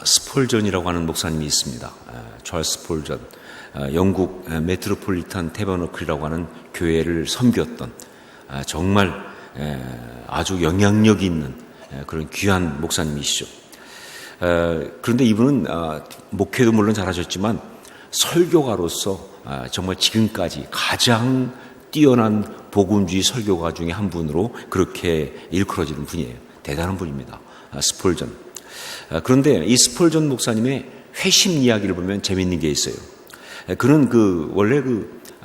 스폴전이라고 하는 목사님이 있습니다. 찰스 스폴전. 영국 메트로폴리탄 태버너클이라고 하는 교회를 섬겼던 정말 아주 영향력 있는 그런 귀한 목사님이시죠. 그런데 이분은 목회도 물론 잘하셨지만 설교가로서 정말 지금까지 가장 뛰어난 복음주의 설교가 중에 한 분으로 그렇게 일컬어지는 분이에요. 대단한 분입니다. 스폴전. 그런데 이 스폴전 목사님의 회심 이야기를 보면 재밌는 게 있어요. 그는 원래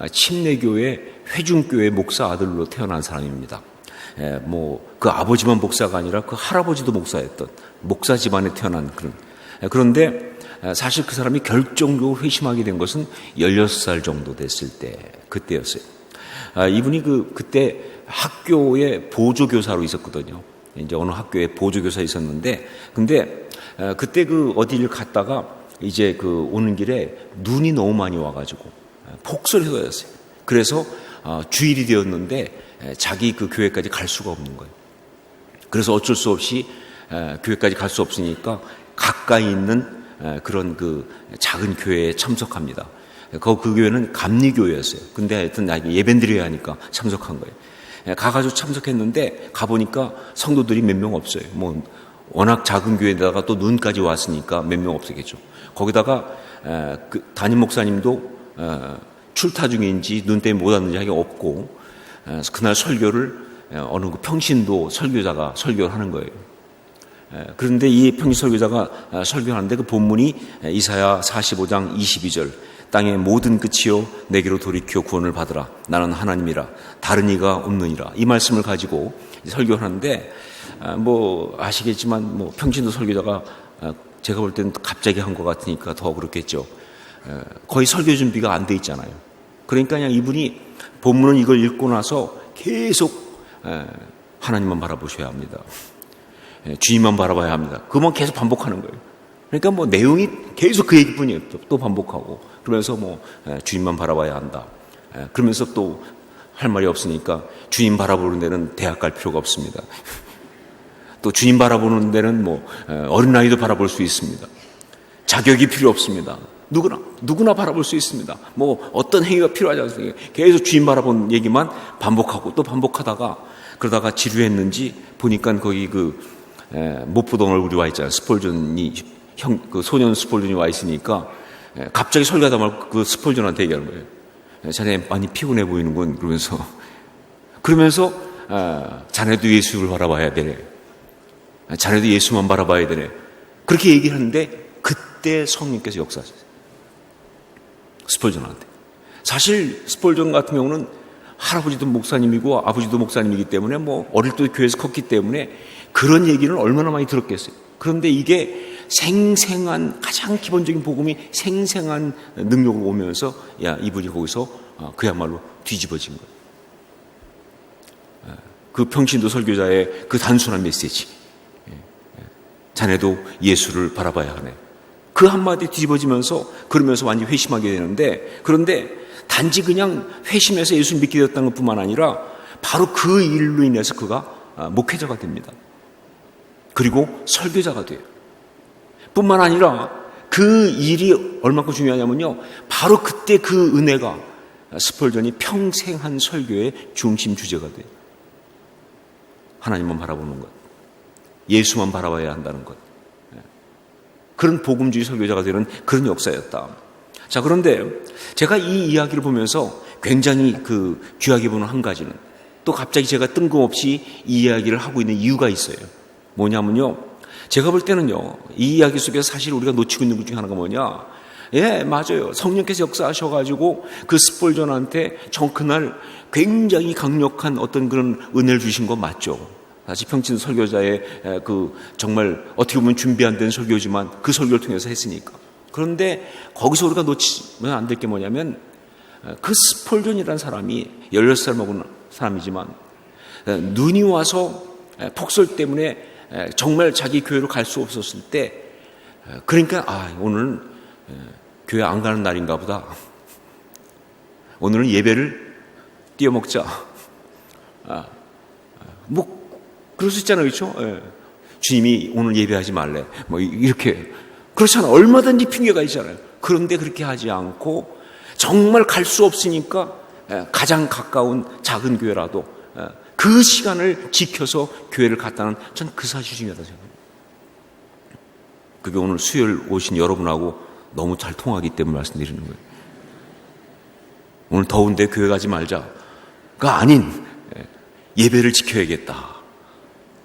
침례교회 회중교회 목사 아들로 태어난 사람입니다. 그 아버지만 목사가 아니라 그 할아버지도 목사였던 목사 집안에 태어난 그런데 사실 그 사람이 결정적으로 회심하게 된 것은 16살 정도 됐을 그때였어요. 이분이 그때 학교에 보조교사로 있었거든요. 이제 어느 학교에 보조교사 있었는데, 근데 그때 어디를 갔다가 이제 오는 길에 눈이 너무 많이 와가지고 폭설이 쏟아졌어요. 그래서 주일이 되었는데 자기 교회까지 갈 수가 없는 거예요. 그래서 어쩔 수 없이 교회까지 갈 수 없으니까 가까이 있는 그런 작은 교회에 참석합니다. 그 교회는 감리교회였어요. 근데 하여튼 예배드려야 하니까 참석한 거예요. 가가지고 참석했는데 가보니까 성도들이 몇 명 없어요. 워낙 작은 교회에다가 또 눈까지 왔으니까 몇 명 없었겠죠. 거기다가 담임 목사님도 출타 중인지 눈 때문에 못 왔는지 하기 없고, 그날 설교를 어느 평신도 설교자가 설교를 하는 거예요. 그런데 이 평신 설교자가 설교하는데 그 본문이 이사야 45장 22절, 땅의 모든 끝이요 내게로 돌이켜 구원을 받으라. 나는 하나님이라 다른 이가 없느니라. 이 말씀을 가지고 설교하는데 아시겠지만 평신도 설교자가 제가 볼 때는 갑자기 한 것 같으니까 더 그렇겠죠. 거의 설교 준비가 안 돼 있잖아요. 그러니까 그냥 이분이 본문은 이걸 읽고 나서 계속 하나님만 바라보셔야 합니다. 주님만 바라봐야 합니다. 그만 계속 반복하는 거예요. 그러니까 내용이 계속 그 얘기뿐이에요. 또 반복하고 그러면서 주님만 바라봐야 한다. 그러면서 또 할 말이 없으니까 주님 바라보는 데는 대학 갈 필요가 없습니다. 또 주님 바라보는 데는 어린아이도 바라볼 수 있습니다. 자격이 필요 없습니다. 누구나 바라볼 수 있습니다. 어떤 행위가 필요하지 않습니까? 계속 주님 바라보는 얘기만 반복하고 또 반복하다가 그러다가 지루했는지 보니까 거기 못 보던 얼굴이 와 있잖아요. 스폴전이 소년 스폴전이 와 있으니까 갑자기 설교하다 말고 스폴전한테 얘기하는 거예요. 자네 많이 피곤해 보이는군. 그러면서 자네도 예수를 바라봐야 되네. 자네도 예수만 바라봐야 되네. 그렇게 얘기를 하는데 그때 성령께서 역사하셨어요. 스폴전한테. 사실 스폴전 같은 경우는 할아버지도 목사님이고 아버지도 목사님이기 때문에 어릴 때 교회에서 컸기 때문에 그런 얘기는 얼마나 많이 들었겠어요. 그런데 이게 생생한, 가장 기본적인 복음이 생생한 능력으로 오면서 이분이 거기서 그야말로 뒤집어진 거예요. 그 평신도 설교자의 그 단순한 메시지, 자네도 예수를 바라봐야 하네. 그 한마디 뒤집어지면서 그러면서 완전히 회심하게 되는데, 그런데 단지 그냥 회심해서 예수를 믿게 되었다는 것뿐만 아니라 바로 그 일로 인해서 그가 목회자가 됩니다. 그리고 설교자가 돼요. 뿐만 아니라 그 일이 얼마큼 중요하냐면요, 바로 그때 그 은혜가 스폴전이 평생 한 설교의 중심 주제가 돼요. 하나님만 바라보는 것, 예수만 바라봐야 한다는 것, 그런 복음주의 설교자가 되는 그런 역사였다. 자, 그런데 제가 이 이야기를 보면서 굉장히 귀하게 보는 한 가지는, 또 갑자기 제가 뜬금없이 이 이야기를 하고 있는 이유가 있어요. 뭐냐면요, 제가 볼 때는요, 이 이야기 속에서 사실 우리가 놓치고 있는 것 중에 하나가 뭐냐, 맞아요. 성령께서 역사하셔가지고 그 스폴전한테 그날 굉장히 강력한 어떤 그런 은혜를 주신 거 맞죠. 사실 평신 설교자의 정말 어떻게 보면 준비 안 된 설교지만 그 설교를 통해서 했으니까. 그런데 거기서 우리가 놓치면 안 될 게 뭐냐면, 그 스폴전이라는 사람이 16살 먹은 사람이지만 눈이 와서 폭설 때문에 정말 자기 교회로 갈 수 없었을 때, 그러니까 오늘은 교회 안 가는 날인가 보다. 오늘은 예배를 띄워먹자. 그럴 수 있잖아요, 그렇죠? 주님이 오늘 예배하지 말래. 뭐 이렇게 그렇잖아. 얼마든지 핑계가 있잖아요. 그런데 그렇게 하지 않고 정말 갈 수 없으니까 가장 가까운 작은 교회라도 그 시간을 지켜서 교회를 갔다는 전 그 사실이 중요하다고 생각합니다. 그게 오늘 수요일 오신 여러분하고 너무 잘 통하기 때문에 말씀드리는 거예요. 오늘 더운데 교회 가지 말자가 아닌 예배를 지켜야겠다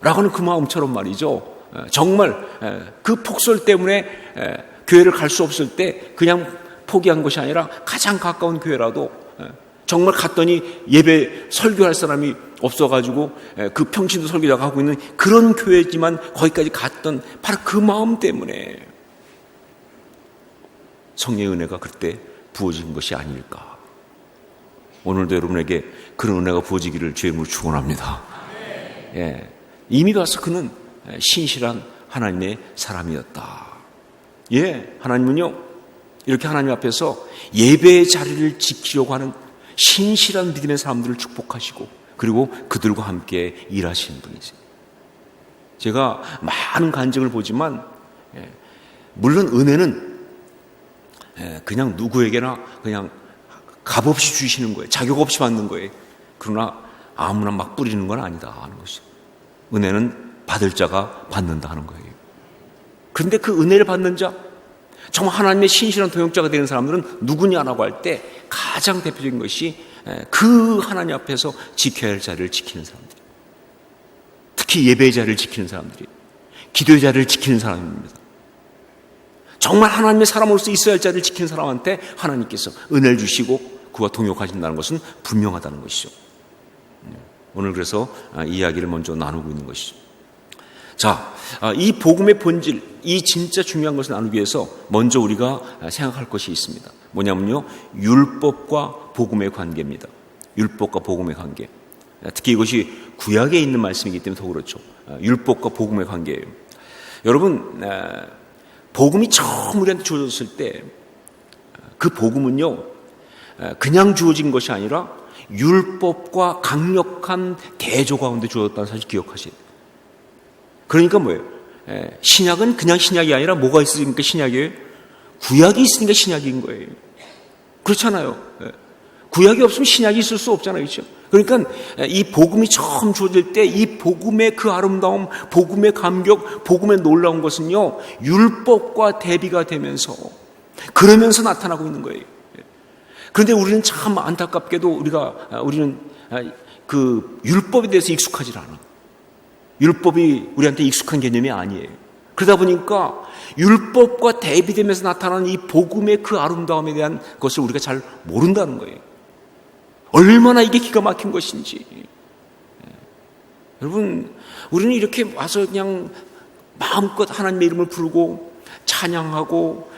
라고는 그 마음처럼 말이죠. 정말 그 폭설 때문에 교회를 갈 수 없을 때 그냥 포기한 것이 아니라 가장 가까운 교회라도 정말 갔더니 예배 설교할 사람이 없어가지고 그 평신도 설교자가 하고 있는 그런 교회지만 거기까지 갔던 바로 그 마음 때문에 성령의 은혜가 그때 부어진 것이 아닐까. 오늘도 여러분에게 그런 은혜가 부어지기를 주의 이름으로 축원합니다. 예, 이미 봐서 그는 신실한 하나님의 사람이었다. 예, 하나님은요 이렇게 하나님 앞에서 예배의 자리를 지키려고 하는 신실한 믿음의 사람들을 축복하시고 그리고 그들과 함께 일하시는 분이세요. 제가 많은 간증을 보지만 물론 은혜는 그냥 누구에게나 그냥 값없이 주시는 거예요. 자격 없이 받는 거예요. 그러나 아무나 막 뿌리는 건 아니다 하는 것이죠. 은혜는 받을 자가 받는다 하는 거예요. 그런데 그 은혜를 받는 자, 정말 하나님의 신실한 동역자가 되는 사람들은 누구냐라고 할 때 가장 대표적인 것이 그 하나님 앞에서 지켜야 할 자리를 지키는 사람들, 특히 예배의 자리를 지키는 사람들이, 기도의 자리를 지키는 사람입니다. 정말 하나님의 사람으로서 있어야 할 자리를 지키는 사람한테 하나님께서 은혜를 주시고 그와 동역하신다는 것은 분명하다는 것이죠. 오늘 그래서 이 이야기를 먼저 나누고 있는 것이죠. 자, 이 복음의 본질, 이 진짜 중요한 것을 나누기 위해서 먼저 우리가 생각할 것이 있습니다. 뭐냐면요, 율법과 복음의 관계입니다. 율법과 복음의 관계. 특히 이것이 구약에 있는 말씀이기 때문에 더 그렇죠. 율법과 복음의 관계예요. 여러분, 복음이 처음 우리한테 주어졌을 때 그 복음은요 그냥 주어진 것이 아니라 율법과 강력한 대조 가운데 주어졌다는 사실 기억하셔야 돼요. 그러니까 뭐예요? 신약은 그냥 신약이 아니라 뭐가 있으니까 신약이에요? 구약이 있으니까 신약인 거예요. 그렇잖아요. 구약이 없으면 신약이 있을 수 없잖아요. 그렇죠? 그러니까 이 복음이 처음 주어질 때 이 복음의 그 아름다움, 복음의 감격, 복음의 놀라운 것은요 율법과 대비가 되면서 그러면서 나타나고 있는 거예요. 그런데 우리는 참 안타깝게도 우리는 그 율법에 대해서 익숙하지 않아. 율법이 우리한테 익숙한 개념이 아니에요. 그러다 보니까 율법과 대비되면서 나타나는 이 복음의 그 아름다움에 대한 것을 우리가 잘 모른다는 거예요. 얼마나 이게 기가 막힌 것인지. 여러분, 우리는 이렇게 와서 그냥 마음껏 하나님의 이름을 부르고 찬양하고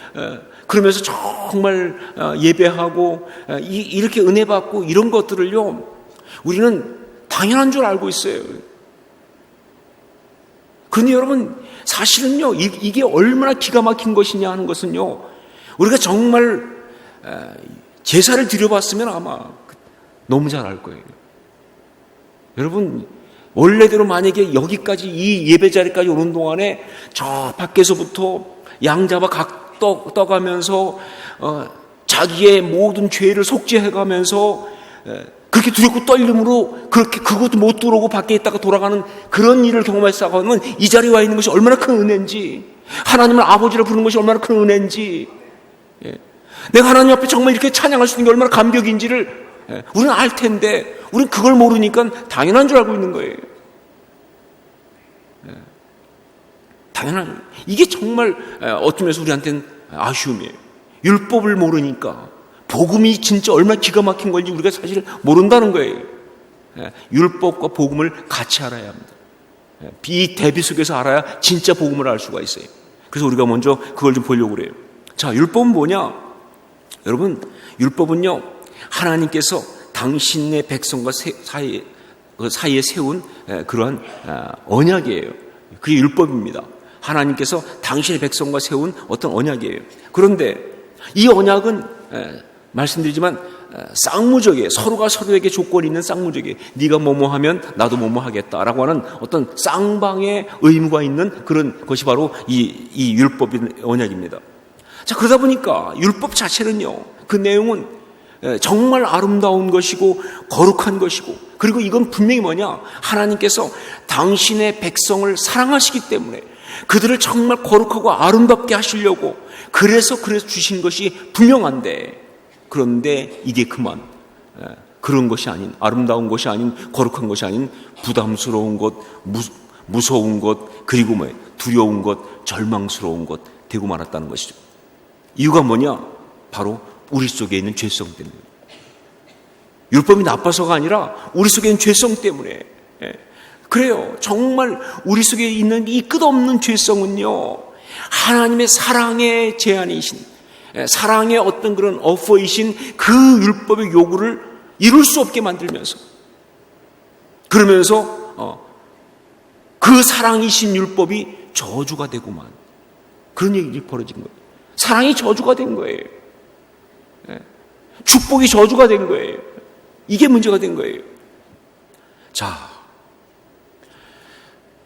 그러면서 정말 예배하고 이렇게 은혜 받고 이런 것들을요 우리는 당연한 줄 알고 있어요. 그런데 여러분 사실은요 이게 얼마나 기가 막힌 것이냐 하는 것은요 우리가 정말 제사를 드려봤으면 아마 너무 잘 알 거예요. 여러분 원래대로 만약에 여기까지 이 예배 자리까지 오는 동안에 저 밖에서부터 양 잡아 각 떠가면서 자기의 모든 죄를 속죄해가면서 그렇게 두렵고 떨림으로 그렇게 그것도 못 들어오고 밖에 있다가 돌아가는 그런 일을 경험했다고 하면 이 자리에 와 있는 것이 얼마나 큰 은혜인지, 하나님을 아버지를 부르는 것이 얼마나 큰 은혜인지, 내가 하나님 앞에 정말 이렇게 찬양할 수 있는 게 얼마나 감격인지를 우리는 알 텐데 우리는 그걸 모르니까 당연한 줄 알고 있는 거예요. 당연한, 이게 정말 어쩌면서 우리한테는 아쉬움이에요. 율법을 모르니까 복음이 진짜 얼마나 기가 막힌 건지 우리가 사실 모른다는 거예요. 율법과 복음을 같이 알아야 합니다. 이 대비 속에서 알아야 진짜 복음을 알 수가 있어요. 그래서 우리가 먼저 그걸 좀 보려고 그래요. 자, 율법은 뭐냐? 여러분, 율법은요 하나님께서 당신의 백성과 사이에 세운 그러한 언약이에요. 그게 율법입니다. 하나님께서 당신의 백성과 세운 어떤 언약이에요. 그런데 이 언약은 말씀드리지만 쌍무적에, 서로가 서로에게 조건이 있는 쌍무적에, 네가 뭐뭐 하면 나도 뭐뭐 하겠다라고 하는 어떤 쌍방의 의무가 있는 그런 것이 바로 이 율법인 언약입니다. 자, 그러다 보니까 율법 자체는요, 그 내용은 정말 아름다운 것이고 거룩한 것이고, 그리고 이건 분명히 뭐냐, 하나님께서 당신의 백성을 사랑하시기 때문에 그들을 정말 거룩하고 아름답게 하시려고 그래서 주신 것이 분명한데, 그런데 이게 그만 그런 것이 아닌, 아름다운 것이 아닌, 거룩한 것이 아닌 부담스러운 것, 무서운 것, 그리고 두려운 것, 절망스러운 것 되고 말았다는 것이죠. 이유가 뭐냐? 바로 우리 속에 있는 죄성 때문에. 율법이 나빠서가 아니라 우리 속에 있는 죄성 때문에. 그래요. 정말 우리 속에 있는 이 끝없는 죄성은요, 하나님의 사랑의 제한이신, 사랑의 어떤 그런 어퍼이신 그 율법의 요구를 이룰 수 없게 만들면서, 그러면서 그 사랑이신 율법이 저주가 되고만, 그런 일이 벌어진 거예요. 사랑이 저주가 된 거예요. 축복이 저주가 된 거예요. 이게 문제가 된 거예요. 자,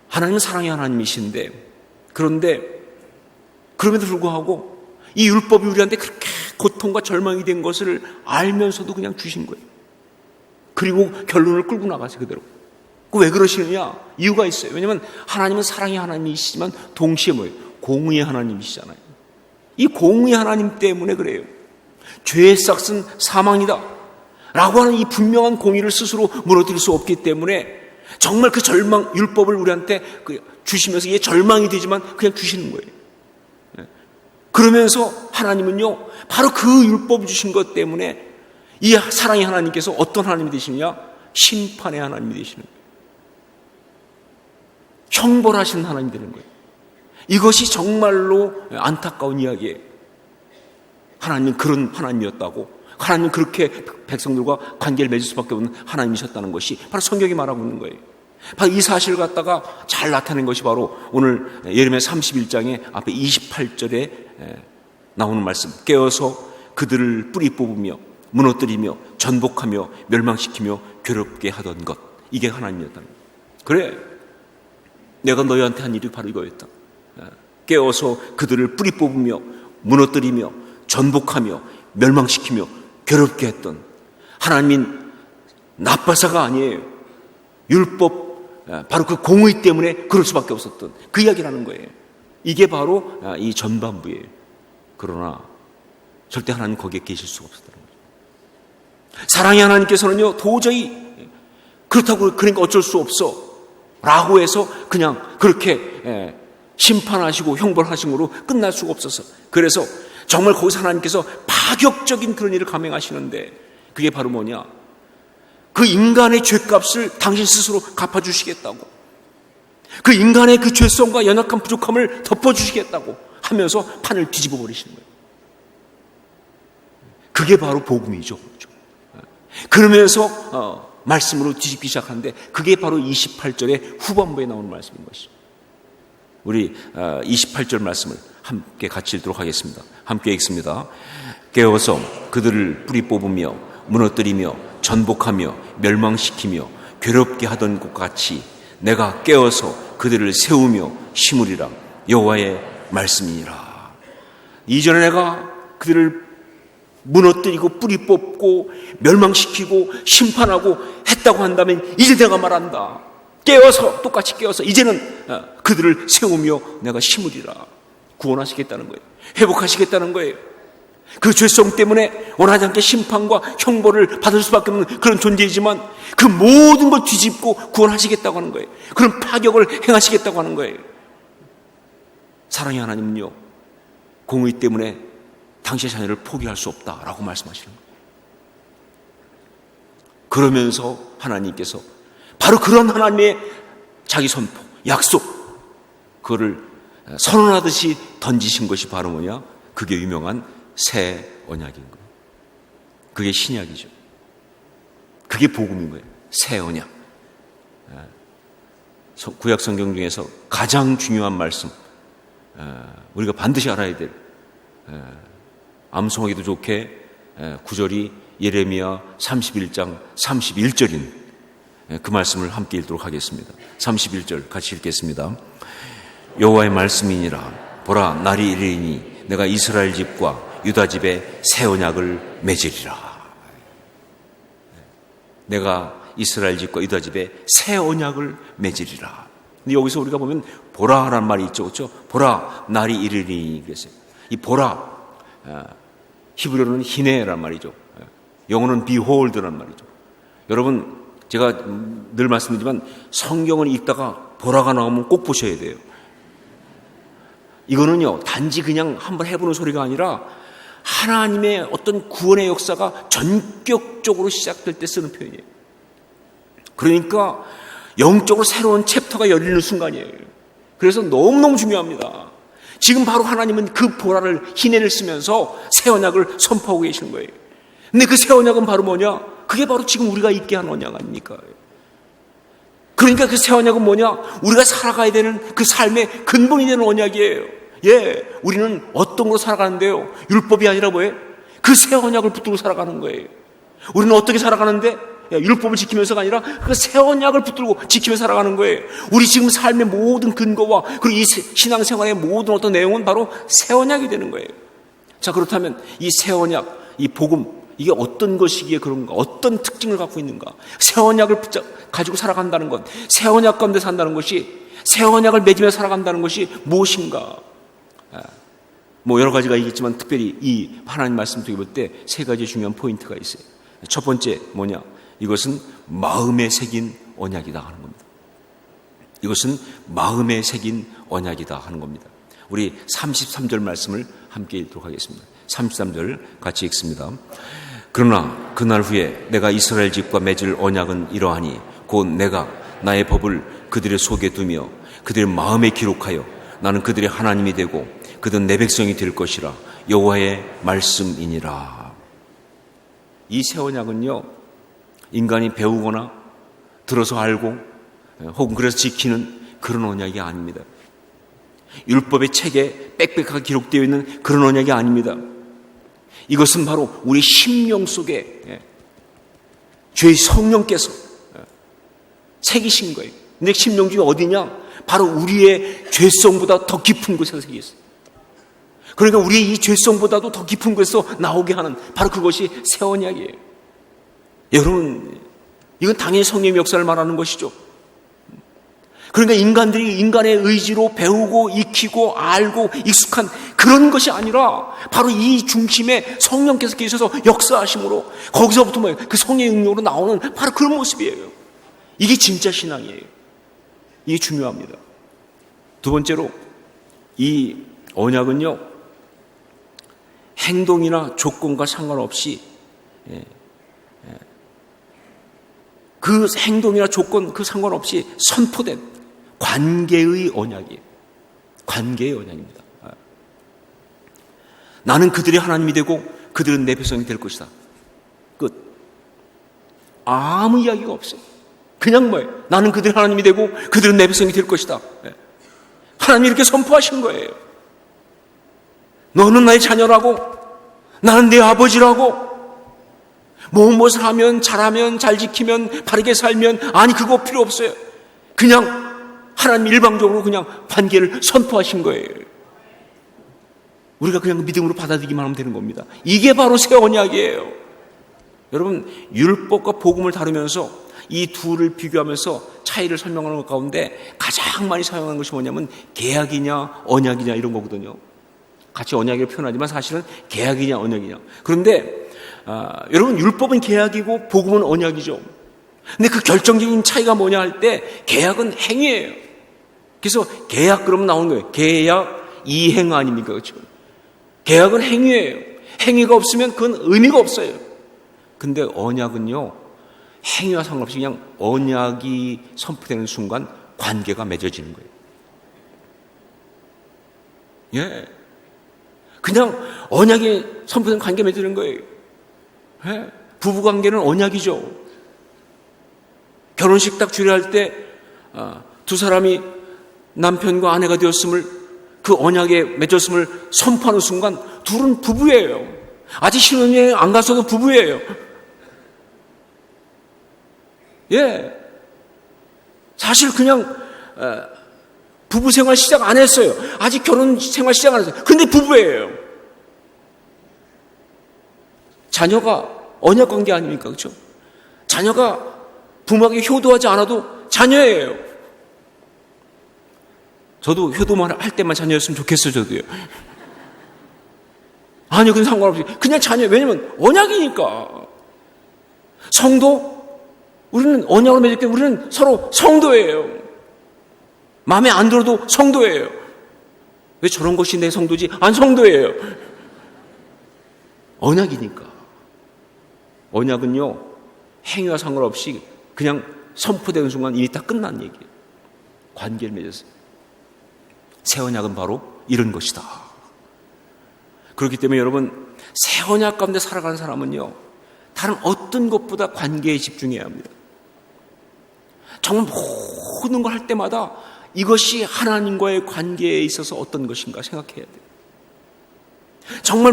하나님은 사랑의 하나님이신데, 그런데 그럼에도 불구하고 이 율법이 우리한테 그렇게 고통과 절망이 된 것을 알면서도 그냥 주신 거예요. 그리고 결론을 끌고 나가세요, 그대로. 왜 그러시느냐? 이유가 있어요. 왜냐하면 하나님은 사랑의 하나님이시지만 동시에 뭐예요? 공의의 하나님이시잖아요. 이 공의의 하나님 때문에 그래요. 죄의 삭은 사망이다 라고 하는 이 분명한 공의를 스스로 무너뜨릴 수 없기 때문에 정말 그 절망, 율법을 우리한테 주시면서 이게 절망이 되지만 그냥 주시는 거예요. 그러면서 하나님은요, 바로 그 율법을 주신 것 때문에 이 사랑의 하나님께서 어떤 하나님이 되시느냐? 심판의 하나님이 되시는 거예요. 형벌하시는 하나님이 되는 거예요. 이것이 정말로 안타까운 이야기예요. 하나님은 그런 하나님이었다고, 하나님은 그렇게 백성들과 관계를 맺을 수밖에 없는 하나님이셨다는 것이 바로 성경이 말하고 있는 거예요. 바로 이 사실을 갖다가 잘 나타낸 것이 바로 오늘 예레미야 31장의 앞에 28절에 나오는 말씀, 깨어서 그들을 뿌리 뽑으며 무너뜨리며 전복하며 멸망시키며 괴롭게 하던 것, 이게 하나님이었다는 거예요. 그래, 내가 너희한테 한 일이 바로 이거였다. 깨어서 그들을 뿌리 뽑으며 무너뜨리며 전복하며 멸망시키며 괴롭게 했던 하나님인 나빠서가 아니에요. 율법, 바로 그 공의 때문에 그럴 수밖에 없었던 그 이야기를 하는 거예요. 이게 바로 이 전반부예요. 그러나 절대 하나님 거기에 계실 수가 없었다는 거죠. 사랑의 하나님께서는요, 도저히 그렇다고, 그러니까 어쩔 수 없어 라고 해서 그냥 그렇게 심판하시고 형벌하심으로 끝날 수가 없어서, 그래서 정말 거기서 하나님께서 파격적인 그런 일을 감행하시는데, 그게 바로 뭐냐? 그 인간의 죄값을 당신 스스로 갚아주시겠다고, 그 인간의 그 죄성과 연약한 부족함을 덮어주시겠다고 하면서 판을 뒤집어 버리시는 거예요. 그게 바로 복음이죠. 그러면서 말씀으로 뒤집기 시작하는데, 그게 바로 28절의 후반부에 나오는 말씀인 것이죠. 우리 28절 말씀을 함께 같이 읽도록 하겠습니다. 함께 읽습니다. 깨어서 그들을 뿌리 뽑으며 무너뜨리며 전복하며 멸망시키며 괴롭게 하던 것 같이 내가 깨어서 그들을 세우며 심으리라. 여호와의 말씀이니라. 이전에 내가 그들을 무너뜨리고 뿌리 뽑고 멸망시키고 심판하고 했다고 한다면, 이제 내가 말한다. 깨어서, 똑같이 깨어서 이제는 그들을 세우며 내가 심으리라. 구원하시겠다는 거예요. 회복하시겠다는 거예요. 그 죄성 때문에 원하지 않게 심판과 형벌을 받을 수밖에 없는 그런 존재이지만 그 모든 걸 뒤집고 구원하시겠다고 하는 거예요. 그런 파격을 행하시겠다고 하는 거예요. 사랑의 하나님은요, 공의 때문에 당신의 자녀를 포기할 수 없다라고 말씀하시는 거예요. 그러면서 하나님께서 바로 그런 하나님의 자기 선포, 약속, 그거를 선언하듯이 던지신 것이 바로 뭐냐? 그게 유명한 새 언약인 거예요. 그게 신약이죠. 그게 복음인 거예요. 새 언약. 구약 성경 중에서 가장 중요한 말씀, 우리가 반드시 알아야 될, 암송하기도 좋게 구절이 예레미야 31장 31절인 그 말씀을 함께 읽도록 하겠습니다. 31절 같이 읽겠습니다. 여호와의 말씀이니라. 보라, 날이 이르리니 내가 이스라엘 집과 유다 집에 새 언약을 맺으리라. 내가 이스라엘 집과 유다 집에 새 언약을 맺으리라. 근데 여기서 우리가 보면 보라라는 말이 있죠, 그렇죠? 보라, 날이 이르리니 그랬어요. 이 보라, 히브리어로는 히네라는 말이죠. 영어는 behold라는 말이죠. 여러분, 제가 늘 말씀드리지만 성경을 읽다가 보라가 나오면 꼭 보셔야 돼요. 이거는요, 단지 그냥 한번 해보는 소리가 아니라 하나님의 어떤 구원의 역사가 전격적으로 시작될 때 쓰는 표현이에요. 그러니까 영적으로 새로운 챕터가 열리는 순간이에요. 그래서 너무너무 중요합니다. 지금 바로 하나님은 그 보라를 희내를 쓰면서 새 언약을 선포하고 계시는 거예요. 근데 그 새 언약은 바로 뭐냐? 그게 바로 지금 우리가 있게 한 언약 아닙니까? 그러니까 그 새 언약은 뭐냐? 우리가 살아가야 되는 그 삶의 근본이 되는 언약이에요. 예, 우리는 어떤 걸로 살아가는데요? 율법이 아니라 뭐예요? 그 새 언약을 붙들고 살아가는 거예요. 우리는 어떻게 살아가는데? 율법을 지키면서가 아니라 그 새 언약을 붙들고 지키며 살아가는 거예요. 우리 지금 삶의 모든 근거와 그리고 이 신앙생활의 모든 어떤 내용은 바로 새 언약이 되는 거예요. 자, 그렇다면 이 새 언약, 이 복음, 이게 어떤 것이기에 그런가? 어떤 특징을 갖고 있는가? 새 언약을 가지고 살아간다는 것, 새 언약 가운데 산다는 것이, 새 언약을 맺으며 살아간다는 것이 무엇인가? 뭐 여러 가지가 있겠지만 특별히 이 하나님 말씀 속에 볼 때 세 가지 중요한 포인트가 있어요. 첫 번째 뭐냐? 이것은 마음에 새긴 언약이다 하는 겁니다. 이것은 마음에 새긴 언약이다 하는 겁니다. 우리 33절 말씀을 함께 읽도록 하겠습니다. 33절 같이 읽습니다. 그러나 그날 후에 내가 이스라엘 집과 맺을 언약은 이러하니 곧 내가 나의 법을 그들의 속에 두며 그들의 마음에 기록하여 나는 그들의 하나님이 되고 그들은 내 백성이 될 것이라. 여호와의 말씀이니라. 이 새 언약은요, 인간이 배우거나 들어서 알고 혹은 그래서 지키는 그런 언약이 아닙니다. 율법의 책에 빽빽하게 기록되어 있는 그런 언약이 아닙니다. 이것은 바로 우리 심령 속에 주의 성령께서 새기신 거예요. 근데 심령 중에 어디냐? 바로 우리의 죄성보다 더 깊은 곳에서 새겼어요. 그러니까 우리의 이 죄성보다도 더 깊은 곳에서 나오게 하는 바로 그것이 새 언약이에요. 여러분, 이건 당연히 성령의 역사를 말하는 것이죠. 그러니까 인간들이 인간의 의지로 배우고 익히고 알고 익숙한 그런 것이 아니라 바로 이 중심에 성령께서 계셔서 역사하심으로 거기서부터 뭐예요? 그 성령의 능력으로 나오는 바로 그런 모습이에요. 이게 진짜 신앙이에요. 이게 중요합니다. 두 번째로 이 언약은요, 행동이나 조건과 상관없이 그 행동이나 조건 그 상관없이 선포된 관계의 언약이에요. 관계의 언약입니다. 나는 그들의 하나님이 되고 그들은 내 백성이 될 것이다. 끝. 아무 이야기가 없어요. 그냥 뭐예요? 나는 그들의 하나님이 되고 그들은 내 백성이 될 것이다. 하나님이 이렇게 선포하신 거예요. 너는 나의 자녀라고, 나는 내 아버지라고, 무엇을 하면, 잘하면, 잘 지키면, 바르게 살면, 아니 그거 필요 없어요. 그냥 하나님 일방적으로 그냥 관계를 선포하신 거예요. 우리가 그냥 믿음으로 받아들이기만 하면 되는 겁니다. 이게 바로 새 언약이에요. 여러분, 율법과 복음을 다루면서 이 둘을 비교하면서 차이를 설명하는 것 가운데 가장 많이 사용하는 것이 뭐냐면 계약이냐 언약이냐 이런 거거든요. 같이 언약이라고 표현하지만 사실은 계약이냐 언약이냐. 그런데 여러분, 율법은 계약이고 복음은 언약이죠. 근데 그 결정적인 차이가 뭐냐 할 때 계약은 행위예요. 그래서 계약 그러면 나오는 거예요. 계약 이행 아닙니까? 그렇죠? 계약은 행위예요. 행위가 없으면 그건 의미가 없어요. 근데 언약은요, 행위와 상관없이 그냥 언약이 선포되는 순간 관계가 맺어지는 거예요. 예. 그냥 언약이 선포된 관계가 맺어지는 거예요. 예. 부부관계는 언약이죠. 결혼식 딱 주례할 때 두 사람이 남편과 아내가 되었음을, 그 언약에 맺었음을 선포하는 순간 둘은 부부예요. 아직 신혼여행 안 가서도 부부예요. 예. 사실 그냥 부부 생활 시작 안 했어요. 아직 결혼 생활 시작 안 했어요. 근데 부부예요. 자녀가 언약 관계 아닙니까? 그렇죠? 자녀가 부모에게 효도하지 않아도 자녀예요. 저도 효도만 할 때만 자녀였으면 좋겠어요. 저도요. 아니요, 그건 상관없이 그냥 자녀. 왜냐면 언약이니까. 성도, 우리는 언약으로 맺었기 때문에 우리는 서로 성도예요. 마음에 안 들어도 성도예요. 왜 저런 것이 내 성도지? 안 성도예요. 언약이니까. 언약은요, 행위와 상관없이 그냥 선포되는 순간 이미 다 끝난 얘기예요. 관계를 맺었어요. 새 언약은 바로 이런 것이다. 그렇기 때문에 여러분, 새 언약 가운데 살아가는 사람은요, 다른 어떤 것보다 관계에 집중해야 합니다. 정말 모든 걸 할 때마다 이것이 하나님과의 관계에 있어서 어떤 것인가 생각해야 돼요. 정말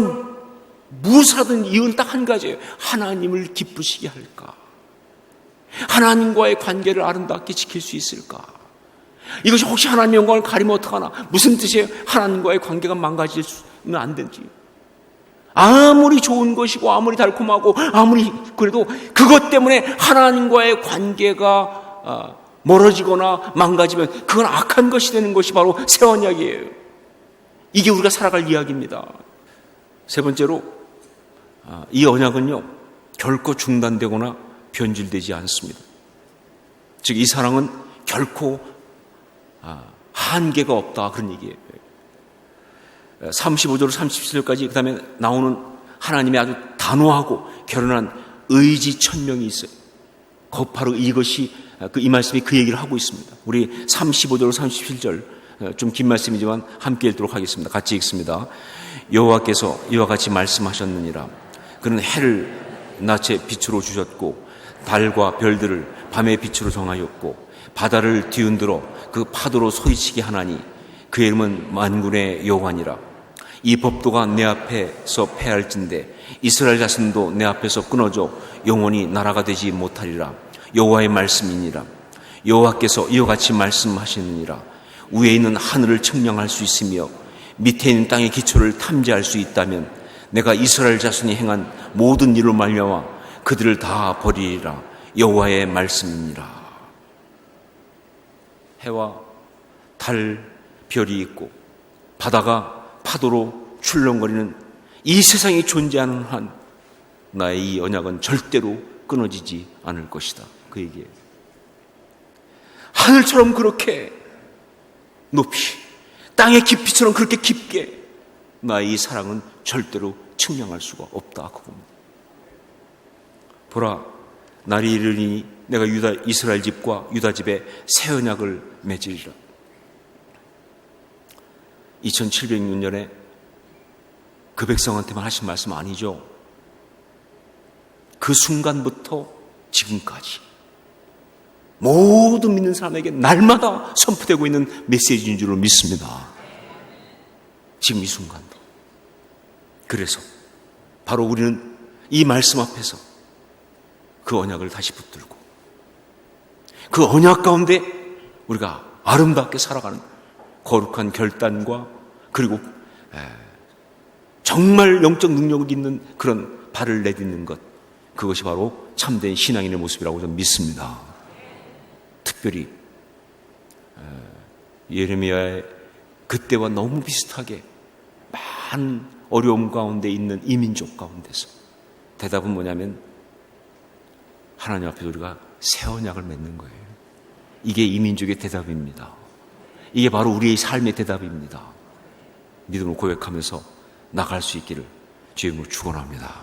무엇을 하든 이유는 딱 한 가지예요. 하나님을 기쁘시게 할까? 하나님과의 관계를 아름답게 지킬 수 있을까? 이것이 혹시 하나님의 영광을 가리면 어떡하나? 무슨 뜻이에요? 하나님과의 관계가 망가지면 안 되지. 아무리 좋은 것이고 아무리 달콤하고 아무리 그래도 그것 때문에 하나님과의 관계가 멀어지거나 망가지면 그건 악한 것이 되는 것이 바로 새 언약이에요. 이게 우리가 살아갈 이야기입니다. 세 번째로 이 언약은요 결코 중단되거나 변질되지 않습니다. 즉 이 사랑은 결코 한계가 없다 그런 얘기예요. 35절 37절까지 그 다음에 나오는 하나님의 아주 단호하고 결연한 의지천명이 있어요. 바로 이것이 이 말씀이 그 얘기를 하고 있습니다. 우리 35절 37절 좀 긴 말씀이지만 함께 읽도록 하겠습니다. 같이 읽습니다. 여호와께서 이와 같이 말씀하셨느니라. 그는 해를 낮의 빛으로 주셨고 달과 별들을 밤의 빛으로 정하였고 바다를 뒤흔들어 그 파도로 소리치게 하나니 그의 이름은 만군의 여호와니라. 이 법도가 내 앞에서 패할진대 이스라엘 자손도 내 앞에서 끊어져 영원히 나라가 되지 못하리라. 여호와의 말씀이니라. 여호와께서 이와 같이 말씀하시느니라. 위에 있는 하늘을 측량할 수 있으며 밑에 있는 땅의 기초를 탐지할 수 있다면 내가 이스라엘 자손이 행한 모든 일로 말미암아 그들을 다 버리리라. 여호와의 말씀이니라. 해와 달, 별이 있고 바다가 파도로 출렁거리는 이 세상에 존재하는 한 나의 이 언약은 절대로 끊어지지 않을 것이다. 그 얘기예요. 하늘처럼 그렇게 높이 땅의 깊이처럼 그렇게 깊게 나의 이 사랑은 절대로 측량할 수가 없다. 그겁니다. 보라, 날이 이르니 내가 이스라엘 집과 유다 집에 새 언약을 맺으리라. 2706년에 그 백성한테만 하신 말씀 아니죠. 그 순간부터 지금까지 모든 믿는 사람에게 날마다 선포되고 있는 메시지인 줄로 믿습니다. 지금 이 순간도. 그래서 바로 우리는 이 말씀 앞에서 그 언약을 다시 붙들고 그 언약 가운데 우리가 아름답게 살아가는 거룩한 결단과 그리고 정말 영적 능력이 있는 그런 발을 내딛는 것, 그것이 바로 참된 신앙인의 모습이라고 저는 믿습니다. 특별히 예레미야의 그때와 너무 비슷하게 많은 어려움 가운데 있는 이 민족 가운데서 대답은 뭐냐면 하나님 앞에 우리가 새 언약을 맺는 거예요. 이게 이 민족의 대답입니다. 이게 바로 우리의 삶의 대답입니다. 믿음을 고백하면서 나갈 수 있기를 주의 이름으로 축원합니다.